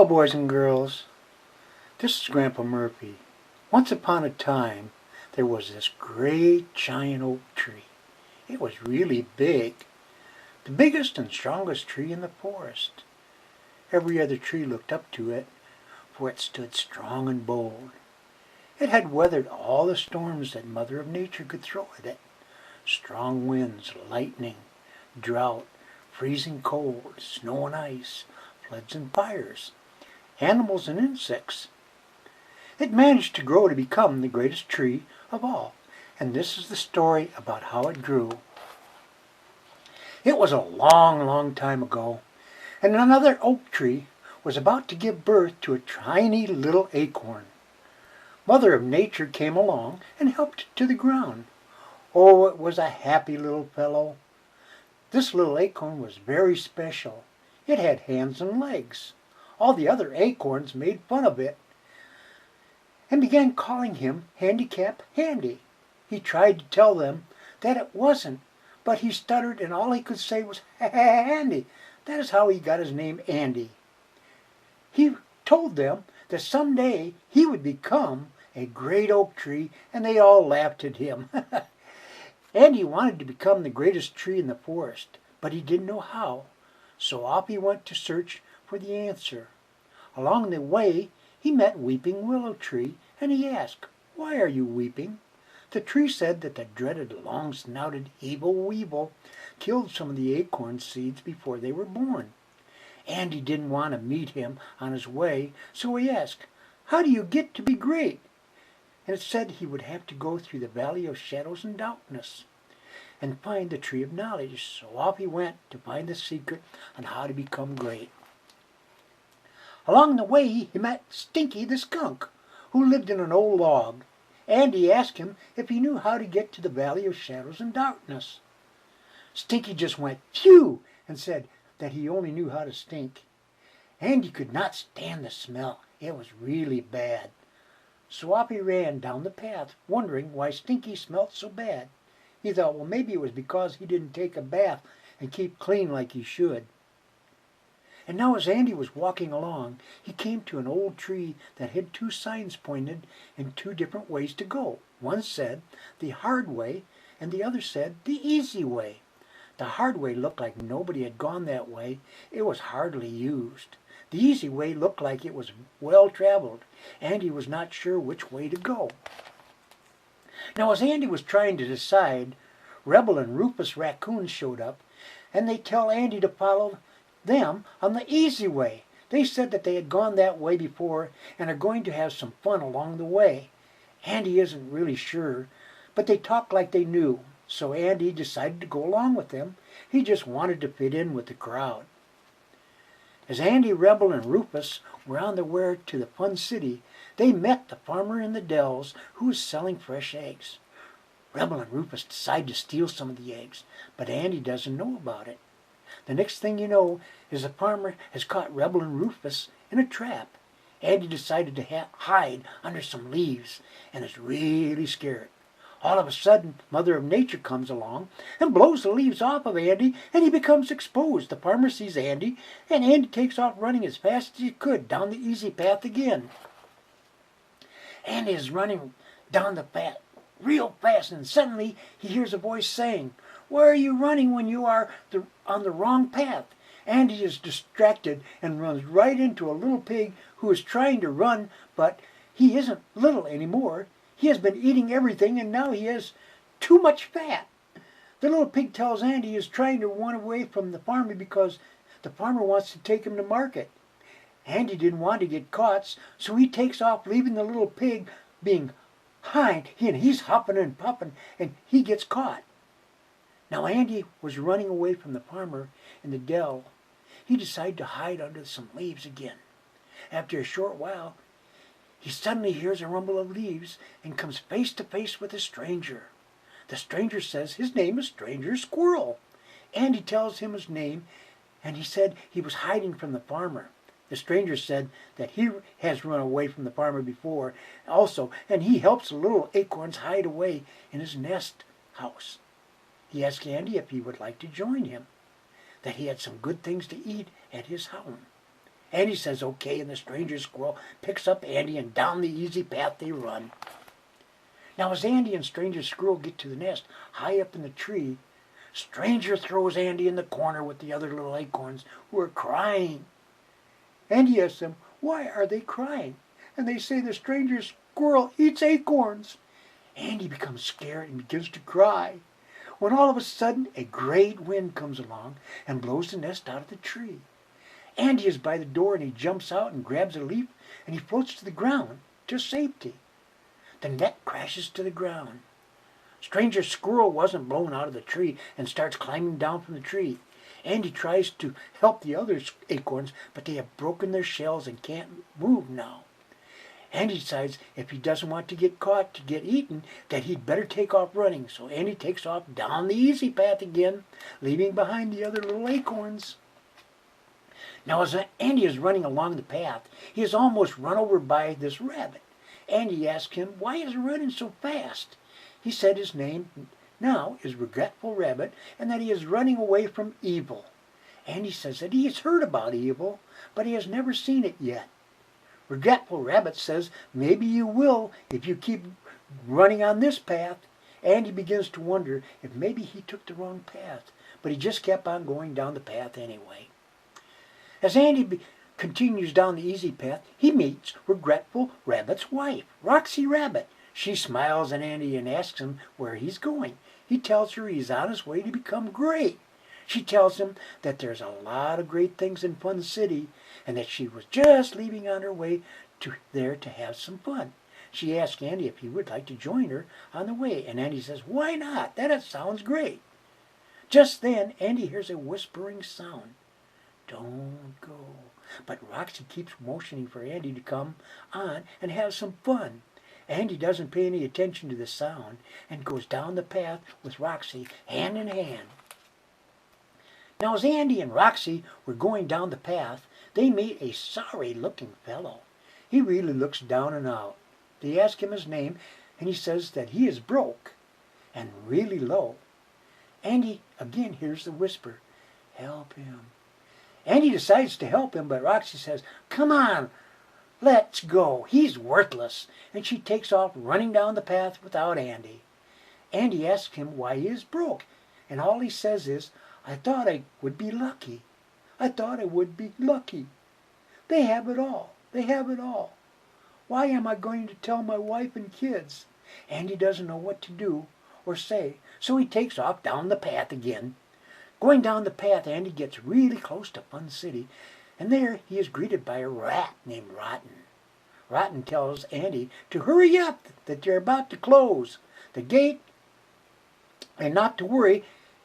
Hello, boys and girls. This is Grandpa Murphy. Once upon a time, there was this great giant oak tree. It was really big, the biggest and strongest tree in the forest. Every other tree looked up to it, for it stood strong and bold. It had weathered all the storms that Mother of Nature could throw at it. Strong winds, lightning, drought, freezing cold, snow and ice, floods and fires, animals and insects. It managed to grow to become the greatest tree of all, and this is the story about how it grew. It was a long, long time ago, and another oak tree was about to give birth to a tiny little acorn. Mother of Nature came along and helped it to the ground. Oh, it was a happy little fellow. This little acorn was very special. It had hands and legs. All the other acorns made fun of it and began calling him Handicap Handy. He tried to tell them that it wasn't, but he stuttered and all he could say was Handy. That is how he got his name Andy. He told them that someday he would become a great oak tree, and they all laughed at him. Andy wanted to become the greatest tree in the forest, but he didn't know how, so off he went to search for the answer. Along the way, he met Weeping Willow Tree, and he asked, "Why are you weeping?" The tree said that the dreaded long-snouted evil weevil killed some of the acorn seeds before they were born. Andy didn't want to meet him on his way, so he asked, "How do you get to be great?" And it said he would have to go through the valley of shadows and darkness and find the tree of knowledge. So off he went to find the secret on how to become great. Along the way he met Stinky the skunk, who lived in an old log. Andy asked him if he knew how to get to the valley of shadows and darkness. Stinky just went phew and said that he only knew how to stink. Andy could not stand the smell. It was really bad. So off he ran down the path, wondering why Stinky smelt so bad. He thought, well, maybe it was because he didn't take a bath and keep clean like he should. And now as Andy was walking along, he came to an old tree that had two signs pointed in two different ways to go. One said, the hard way, and the other said, the easy way. The hard way looked like nobody had gone that way. It was hardly used. The easy way looked like it was well traveled. Andy was not sure which way to go. Now as Andy was trying to decide, Rebel and Rufus raccoons showed up, and they tell Andy to follow them on the easy way. They said that they had gone that way before and are going to have some fun along the way. Andy isn't really sure, but they talk like they knew, so Andy decided to go along with them. He just wanted to fit in with the crowd. As Andy, Rebel, and Rufus were on their way to the fun city, they met the farmer in the dells who was selling fresh eggs. Rebel and Rufus decide to steal some of the eggs, but Andy doesn't know about it. The next thing you know is the farmer has caught Rebel and Rufus in a trap. Andy decided to hide under some leaves and is really scared. All of a sudden, Mother of Nature comes along and blows the leaves off of Andy, and he becomes exposed. The farmer sees Andy, and Andy takes off running as fast as he could down the easy path again. Andy is running down the path real fast, and suddenly he hears a voice saying, "Where are you running when you are on the wrong path?" Andy is distracted and runs right into a little pig who is trying to run, but he isn't little anymore. He has been eating everything, and now he has too much fat. The little pig tells Andy he is trying to run away from the farmer because the farmer wants to take him to market. Andy didn't want to get caught, so he takes off, leaving the little pig being behind. He's huffing and puffing, and he gets caught. Now Andy was running away from the farmer in the dell. He decided to hide under some leaves again. After a short while, he suddenly hears a rumble of leaves and comes face to face with a stranger. The stranger says his name is Stranger Squirrel. Andy tells him his name, and he said he was hiding from the farmer. The stranger said that he has run away from the farmer before also, and he helps the little acorns hide away in his nest house. He asked Andy if he would like to join him, that he had some good things to eat at his home. Andy says okay, and the stranger squirrel picks up Andy, and down the easy path they run. Now as Andy and stranger squirrel get to the nest, high up in the tree, stranger throws Andy in the corner with the other little acorns who are crying. Andy asks them, why are they crying? And they say the stranger squirrel eats acorns. Andy becomes scared and begins to cry, when all of a sudden a great wind comes along and blows the nest out of the tree. Andy is by the door, and he jumps out and grabs a leaf, and he floats to the ground to safety. The net crashes to the ground. Stranger squirrel wasn't blown out of the tree and starts climbing down from the tree. Andy tries to help the other acorns, but they have broken their shells and can't move now. Andy decides if he doesn't want to get caught to get eaten, that he'd better take off running. So Andy takes off down the easy path again, leaving behind the other little acorns. Now as Andy is running along the path, he is almost run over by this rabbit. Andy asks him why he is running so fast. He said his name now is Regretful Rabbit, and that he is running away from evil. Andy says that he has heard about evil, but he has never seen it yet. Regretful Rabbit says maybe you will if you keep running on this path. Andy begins to wonder if maybe he took the wrong path, but he just kept on going down the path anyway. As Andy continues down the easy path, he meets Regretful Rabbit's wife, Roxy Rabbit. She smiles at Andy and asks him where he's going. He tells her he's on his way to become great. She tells him that there's a lot of great things in Fun City, and that she was just leaving on her way there to have some fun. She asks Andy if he would like to join her on the way, and Andy says, why not? That sounds great. Just then, Andy hears a whispering sound. Don't go. But Roxy keeps motioning for Andy to come on and have some fun. Andy doesn't pay any attention to the sound and goes down the path with Roxy hand in hand. Now as Andy and Roxy were going down the path, they meet a sorry-looking fellow. He really looks down and out. They ask him his name, and he says that he is broke and really low. Andy again hears the whisper, help him. Andy decides to help him, but Roxy says, come on, let's go. He's worthless. And she takes off running down the path without Andy. Andy asks him why he is broke, and all he says is, I thought I would be lucky. I thought I would be lucky. They have it all. They have it all. Why am I going to tell my wife and kids? Andy doesn't know what to do or say, so he takes off down the path again. Going down the path, Andy gets really close to Fun City, and there he is greeted by a rat named Rotten. Rotten tells Andy to hurry up, that they're about to close the gate, and not to worry,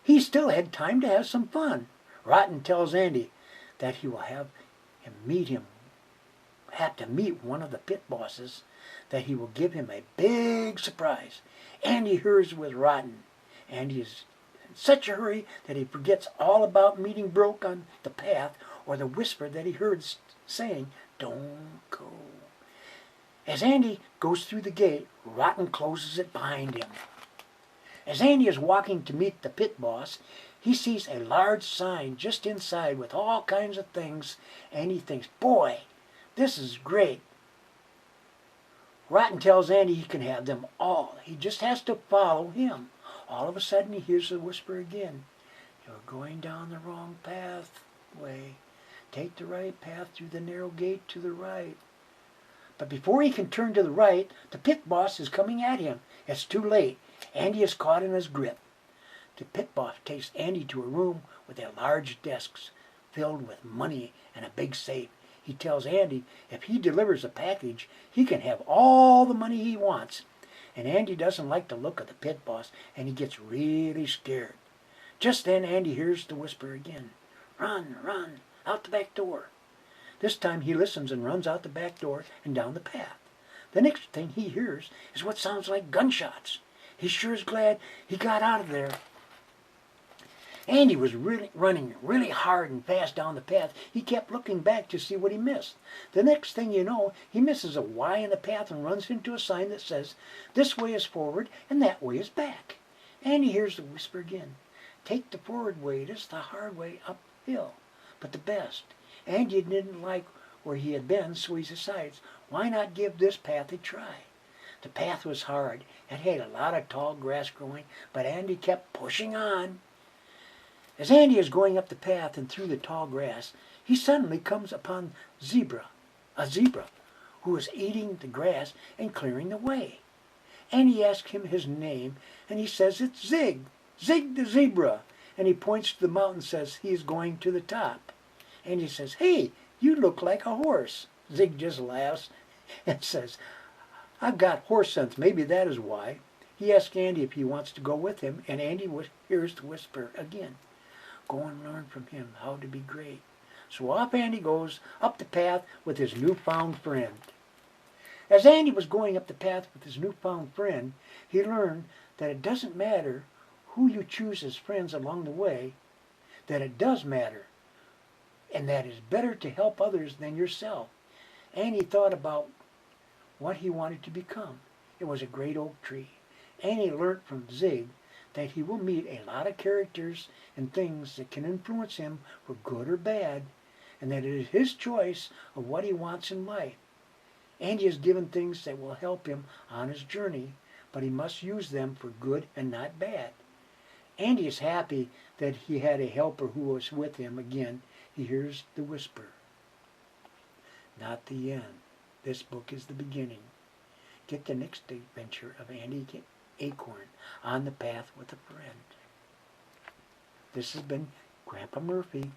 he still had time to have some fun. Rotten tells Andy that he will have to meet one of the pit bosses, that he will give him a big surprise. Andy hurries with Rotten. Andy is in such a hurry that he forgets all about meeting Broke on the path, or the whisper that he heard saying, don't go. As Andy goes through the gate, Rotten closes it behind him. As Andy is walking to meet the pit boss, he sees a large sign just inside with all kinds of things, and he thinks, boy, this is great. Rotten tells Andy he can have them all. He just has to follow him. All of a sudden he hears the whisper again. You're going down the wrong pathway. Take the right path through the narrow gate to the right. But before he can turn to the right, the pit boss is coming at him. It's too late. Andy is caught in his grip. The pit boss takes Andy to a room with a large desk filled with money and a big safe. He tells Andy if he delivers a package, he can have all the money he wants. And Andy doesn't like the look of the pit boss, and he gets really scared. Just then Andy hears the whisper again. Run, run, out the back door. This time he listens and runs out the back door and down the path. The next thing he hears is what sounds like gunshots. He sure is glad he got out of there. Andy was running really hard and fast down the path. He kept looking back to see what he missed. The next thing you know, he misses a Y in the path and runs into a sign that says, this way is forward and that way is back. Andy hears the whisper again. Take the forward way. It is the hard way uphill, but the best. Andy didn't like where he had been, so he decides, why not give this path a try? The path was hard. It had a lot of tall grass growing, but Andy kept pushing on. As Andy is going up the path and through the tall grass, he suddenly comes upon a zebra, who is eating the grass and clearing the way. Andy asks him his name, and he says it's Zig the zebra. And he points to the mountain and says he is going to the top. Andy says, hey, you look like a horse. Zig just laughs and says, I've got horse sense, maybe that is why. He asks Andy if he wants to go with him, and Andy hears the whisper again. Go and learn from him how to be great. So off Andy goes up the path with his newfound friend. As Andy was going up the path with his newfound friend, he learned that it doesn't matter who you choose as friends along the way, that it does matter, and that it's better to help others than yourself. Andy thought about what he wanted to become. It was a great oak tree. Andy learned from Zig that he will meet a lot of characters and things that can influence him for good or bad, and that it is his choice of what he wants in life. Andy is given things that will help him on his journey, but he must use them for good and not bad. Andy is happy that he had a helper who was with him again. He hears the whisper. Not the end. This book is the beginning. Get the next adventure of Andy Acorn on the path with a friend. This has been Grandpa Murphy.